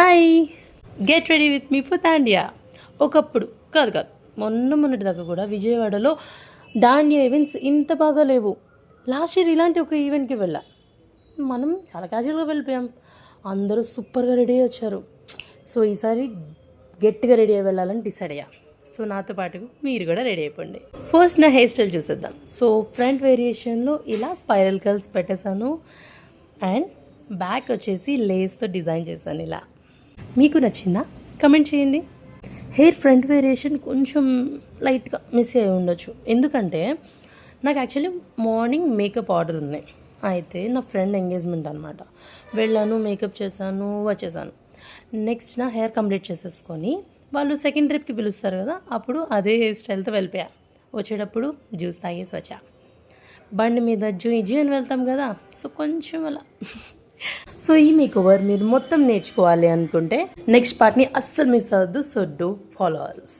Hi, get ready with me for Dandiya. ఒకప్పుడు కాదు మొన్నటి దాకా కూడా విజయవాడలో దాండియా ఈవెంట్స్ ఇంత బాగా లేవు. లాస్ట్ ఇయర్ ఇలాంటి ఒక ఈవెంట్కి వెళ్ళా. మనం చాలా క్యాజువల్గా వెళ్ళిపోయాం. అందరూ సూపర్గా రెడీ అయ్యి వచ్చారు. సో ఈసారి గట్టిగా రెడీ అయ్యి వెళ్ళాలని డిసైడ్ అయ్యా. సో నాతో పాటు మీరు కూడా రెడీ అయిపోండి. ఫస్ట్ నా హెయిర్ స్టైల్ చూసేద్దాం. సో ఫ్రంట్ వేరియేషన్లో ఇలా స్పైరల్ కర్ల్స్ పెట్టేశాను అండ్ బ్యాక్ వచ్చేసి లేస్తో డిజైన్ చేశాను. ఇలా మీకు నచ్చిందా కమెంట్ చేయండి. హెయిర్ ఫ్రంట్ వేరియేషన్ కొంచెం లైట్గా మిస్ అయి ఉండొచ్చు, ఎందుకంటే నాకు యాక్చువల్లీ మార్నింగ్ మేకప్ ఆర్డర్ ఉంది. అయితే నా ఫ్రెండ్ ఎంగేజ్మెంట్ అనమాట. వెళ్ళాను, మేకప్ చేశాను, వచ్చేసాను. నెక్స్ట్ నా హెయిర్ కంప్లీట్ చేసేసుకొని వాళ్ళు సెకండ్ ట్రిప్కి పిలుస్తారు కదా, అప్పుడు అదే హెయిర్ స్టైల్తో వెళ్ళిపోయా. వచ్చేటప్పుడు జ్యూస్ తాగేసి వచ్చా. బండి మీద జీ అని వెళ్తాం కదా, సో కొంచెం అలా. సో ఈ మేకోవర్ మీరు మొత్తం నేర్చుకోవాలి అనుకుంటే నెక్స్ట్ పార్ట్ని అస్సలు మిస్ అవ్వద్దు. So do follow us.